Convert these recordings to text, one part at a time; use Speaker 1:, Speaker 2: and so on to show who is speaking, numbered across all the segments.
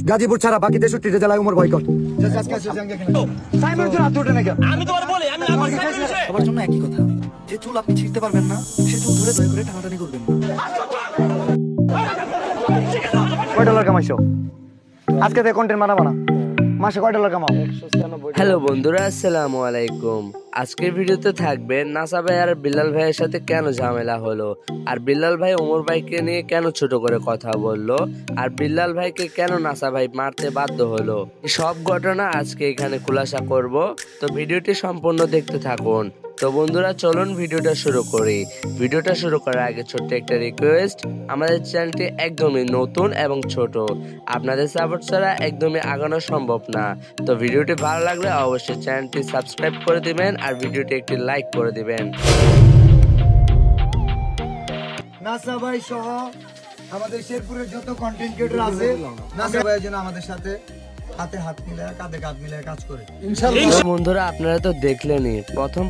Speaker 1: গাজীপুর ছাড়া বাকি 63টা জেলায় উমর বয়কট।
Speaker 2: আমি তোমার বলি আমি আমার
Speaker 1: সবার জন্য একই কথা, যে চুল আপনি ছিঁড়তে পারবেন না সে চুল ধরে দয়া করে টানাটানি করবেন না। কয় ডলার কামাইছো আজকে থেকে কন্টেন্ট বানাবো না, মাসে কয় ডলার কামাও?
Speaker 3: হ্যালো বন্ধুরা, আসসালামু আলাইকুম। আজকের ভিডিওতে থাকবে নাসা ভাই আর বিল্লাল ভাইয়ের সাথে কেন ঝামেলা হলো, আর বিল্লাল ভাই ওমর ভাইকে নিয়ে কেন ছোট করে কথা বললো, আর বিল্লাল ভাইকে কেন নাসা ভাই মারতে বাধ্য হলো, সব ঘটনা আজকে এখানে খুলাসা করব। তো ভিডিওটি সম্পূর্ণ দেখতে থাকুন। তো বন্ধুরা চলুন ভিডিওটা শুরু করি। ভিডিওটা শুরু করার আগে ছোট্ট একটা রিকোয়েস্ট, আমাদের চ্যানেলটি একদমই নতুন এবং ছোট, আপনাদের সাপোর্ট ছাড়া একদমই আগানো সম্ভব না। তো ভিডিওটি ভালো লাগলে অবশ্যই চ্যানেলটি সাবস্ক্রাইব করে দিবেন আর ভিডিওটি একটি লাইক করে দিবেন।
Speaker 1: নাসা ভাই সহ আমাদের শেরপুরের যত কন্টেন্ট ক্রিয়েটর আছে, নাসা ভাইয়ের জন্য আমাদের সাথে হাতে হাত মিলায় কাঁধে কাঁধ মিলায় কাজ করে ইনশাআল্লাহ।
Speaker 3: বন্ধুরা আপনারা তো দেখলেনই,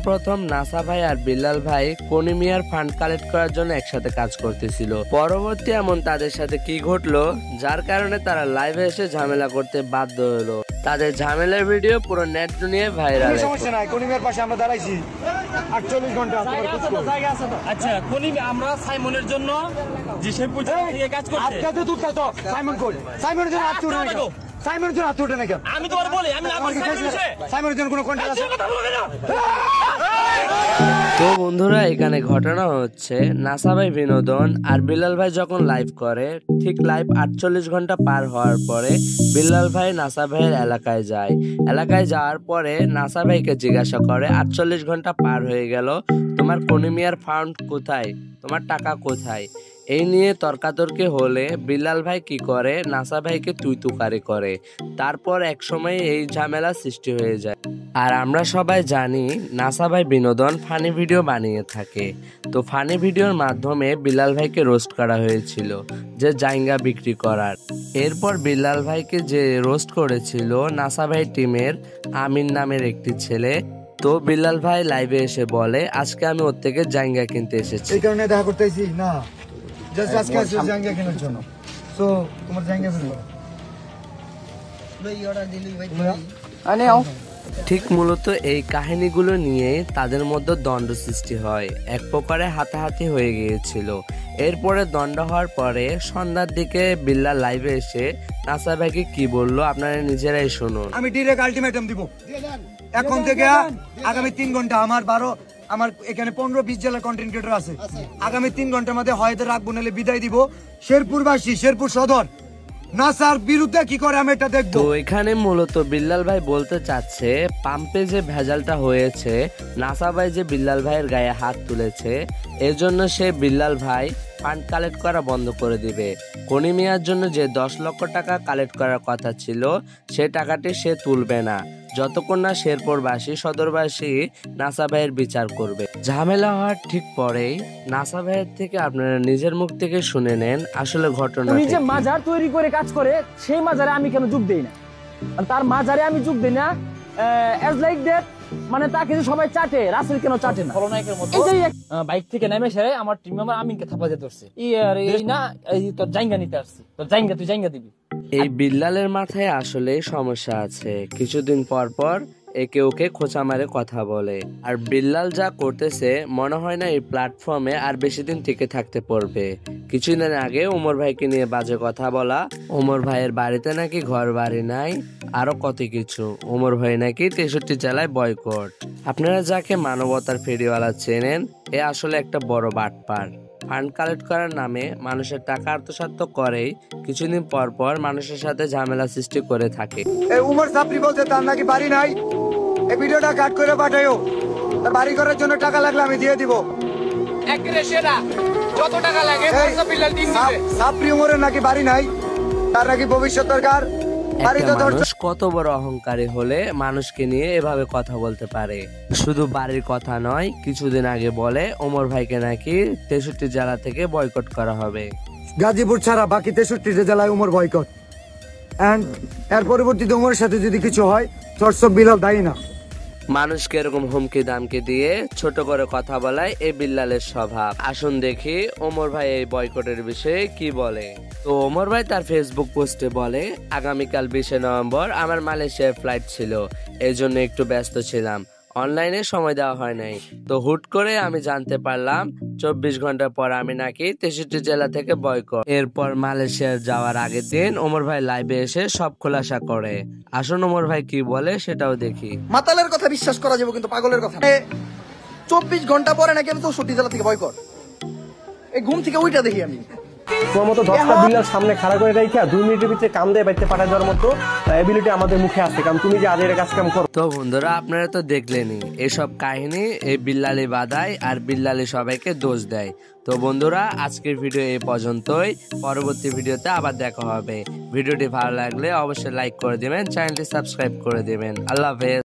Speaker 3: প্রথম নাসা ভাই আর বিল্লাল ভাই কোনিমিয়ার ফান্ড কালেক্ট করার জন্য একসাথে কাজ করতেছিল। পরবর্তী এমন তাদের সাথে কি ঘটলো যার কারণে তারা লাইভে এসে ঝামেলা করতে বাধ্য হলো। তাদের ঝামেলার ভিডিও পুরো নেট দুনিয়ায় ভাইরাল।
Speaker 1: সমস্যা নাই, কোনিমিয়ার পাশে আমরা দাঁড়াইছি 48 ঘন্টা।
Speaker 2: আচ্ছা কোনি আমরা সাইমনের জন্য যে সে পূজা দিয়ে কাজ করছে।
Speaker 1: আজকে তুই তো সাইমন কই? সাইমনের জন্য হাত উঠে না, সাইমনের জন্য হাত উঠে না কেন?
Speaker 2: আমি তোমার বলি আমি আমার
Speaker 1: সাইমনের জন্য কোনো কন্টেন্ট আছে?
Speaker 3: তো বন্ধুরা এখানে ঘটনা হচ্ছে, নাসা ভাই বিনোদন আর বিল্লাল ভাই যখন লাইভ করে, ঠিক লাইভ 48 ঘন্টা পার হওয়ার পরে বিল্লাল ভাই নাসা ভাইয়ের এলাকায় যায়। এলাকায় যাওয়ার পরে নাসা ভাইকে জিজ্ঞাসা করে 48 ঘন্টা পার হয়ে গেল, তোমার কোনিমিয়ার ফান্ড কোথায়, তোমার টাকা কোথায়? এই নিয়ে তর্কাতর্কি হলে বিল্লাল ভাই কি করে, নাসা ভাইকে তুই তুকারি করে। তারপর এক সময় এই ঝামেলা সৃষ্টি হয়ে যায়। আর আমরা সবাই জানি নাসা ভাই বিনোদন ফানি ভিডিও বানিয়ে থাকে। তো ফানি ভিডিওর মাধ্যমে বিল্লাল ভাইকে রোস্ট করা হয়েছিল যে জাইঙ্গা বিক্রি করার। এরপর বিল্লাল ভাইকে যে রোস্ট করেছিল নাসা ভাই টিমের আমিন নামের একটি ছেলে। তো বিল্লাল ভাই লাইভে এসে বলে আজকে আমি ওর থেকে জাইঙ্গা কিনতে এসেছি।
Speaker 1: এই কারণে দেখা করতেছি না, জাস্ট আজকে আসলে জাঙ্গা কেনার জন্য। সো তোমার জাঙ্গা ফেলো ভাই, অর্ডার দিলি ভাই আনে আও।
Speaker 3: ঠিক মূলত এই কাহিনীগুলো নিয়ে তাদের মধ্যে দ্বন্দ্ব সৃষ্টি হয়, এক প্রকারে হাতাহাতি হয়ে গিয়েছিল। এরপরে দ্বন্দ্ব হওয়ার পরে সন্ধ্যার দিকে বিল্লাল লাইভে এসে নাসা ভাইকে কি বললো আপনারা নিজেরাই শুনুন।
Speaker 1: আমি ডাইরেক্ট আলটিমেটাম দিব, এখন থেকে আগামী 3 ঘন্টা আমার এখানে 15-20 জেলার কন্টেন্ট ক্রিয়েটর আছে, আগামী 3 ঘন্টার মধ্যে হয়তো রাখবো, নাহলে বিদায় দিব। শেরপুরবাসী, শেরপুর সদর নাসার বিরুদ্ধে কি করে আমি এটা দেখবো।
Speaker 3: তো এখানে মূলত বিল্লাল ভাই বলতে চাচ্ছে পাম্পে যে ভেজালটা হয়েছে, নাসা ভাই যে বিল্লাল ভাইয়ের গায়ে হাত তুলেছে, এর জন্য সে বিল্লাল ভাই ফান্ড কালেক্ট করা বন্ধ করে দিবে। কোনিমিয়ার জন্য যে 10 লক্ষ টাকা কালেক্ট করার কথা ছিল সে টাকাটি সে তুলবে না যতক্ষণ না শেরপুরবাসী সদরবাসী নাসা ভাইয়ের বিচার করবে। ঝামেলা হওয়ার ঠিক পরেই নাসা ভাইয়ের থেকে আপনারা নিজের মুখ থেকে শুনে নেন আসলে ঘটনা।
Speaker 4: উনি যে মাজার তৈরি করে কাজ করে, সেই মাজারে আমি কেন যোগ দেই না? তার মাজারে আমি যোগ দেই না এজ লাইক দ্যাট, মানে তাকে যে সবাই চাটে, রাসেল কেন চাটে না? খলনায়কের মতো বাইক থেকে নেমে সেরে আমার টিম মেম্বার আমিনকে থাপা দিতে ধরছে। এই না এই তোর জায়গা নিতে আসছি, তোর জায়গা তুই জায়গা দিবি।
Speaker 3: এই বিল্লালের মাথায় আসলে সমস্যা আছে। কিছুদিন পর পর একে ওকে খোঁচা মারে কথা বলে। আর বিল্লাল যা করতেছে মনে হয় না এই প্ল্যাটফর্মে আর বেশি দিন টিকে থাকতে পারবে। কিছুদিন আগে ওমর ভাইকে নিয়ে বাজে কথা বলা, ওমর ভাইয়ের বাড়িতে নাকি ঘর বাড়ি নাই, আরো কত কিছু। ওমর ভাই নাকি 63 জেলায় বয়কট। আপনারা যাকে মানবতার ফেরিওয়ালা চেনেন, এ আসলে একটা বড় বাটপার। ফান্ড কালেক্ট করার নামে মানুষের টাকা আত্মসাৎ করেই কিছুদিন পর পর মানুষের সাথে ঝামেলা সৃষ্টি করে থাকে।
Speaker 1: এই উমর সাপরি বলতে তার নাকি বাড়ি নাই, এই ভিডিওটা কাট করে পাঠাইও, তার বাড়ি করার জন্য টাকা লাগলে আমি দিয়ে দিব।
Speaker 2: যত টাকা লাগে
Speaker 1: সাপরি উমরের নাকি বাড়ি নাই, তার নাকি ভবিষ্যৎ দরকার।
Speaker 3: মানুষ কত বড় অহংকারী হলে মানুষকে নিয়ে এভাবে কথা বলতে পারে? শুধু বাড়ির কথা নয়, কিছুদিন আগে বলে ওমর ভাইকে নাকি 63 জেলা থেকে বয়কট করা হবে।
Speaker 1: গাজীপুর ছাড়া বাকি 63টা জেলায় উমর বয়কট। এন্ড এর পরবর্তীতে উমরের সাথে যদি কিছু হয়, চর্চ বিল্লাল দায়ী না।
Speaker 3: মানুষকে এরকম হুমকি দামকি দিয়ে ছোট করে কথা বলায় এই বিল্লালের স্বভাব। আসুন দেখি ওমর ভাই এই বয়কটের বিষয়ে কি বলে। তো ওমর ভাই তার ফেসবুক পোস্টে বলে, আগামীকাল 20 নভেম্বর আমার মালয়েশিয়ার ফ্লাইট ছিল, এই জন্য একটু ব্যস্ত ছিলাম, অনলাইনে সময় দেওয়া হয় নাই। তো হুট করে আমি জানতে পারলাম 24 ঘন্টা পর আমি নাকি 63 জেলা থেকে বয়কট। এরপর মালয়েশিয়ার যাওয়ার আগের দিন ওমর ভাই লাইভে এসে সব খোলাসা করে। আসুন ওমর ভাই কি বলে সেটাও দেখি।
Speaker 5: মাতালের কথা বিশ্বাস করা যাবে কিন্তু পাগলের কথা না। 24 ঘন্টা পরে নাকি আমি 64 জেলা থেকে বয়কট। এই ঘুম থেকে ওইটা দেখি আমি
Speaker 6: তোমার মতো 10টা বিল্লার সামনে খাড়া করে রাখা 2 মিনিটের ভিতরে কাম দিয়ে বাইতে পাঠা যাওয়ার মতো এবিলিটি আমাদের মুখে আছে, কারণ তুমি যে আজের কাজ কাম করো।
Speaker 3: তো বন্ধুরা আপনারা তো দেখলেনই এসব কাহিনী, এই বিল্লালি বাদায় আর বিল্লালি সবাইকে দোষ দেয়। তো বন্ধুরা আজকের ভিডিও এই পর্যন্তই, পরবর্তী ভিডিওতে আবার দেখা হবে। ভিডিওটি ভালো লাগলে অবশ্যই লাইক করে দিবেন, চ্যানেলটি সাবস্ক্রাইব করে দিবেন। আল্লাহ হাফেজ।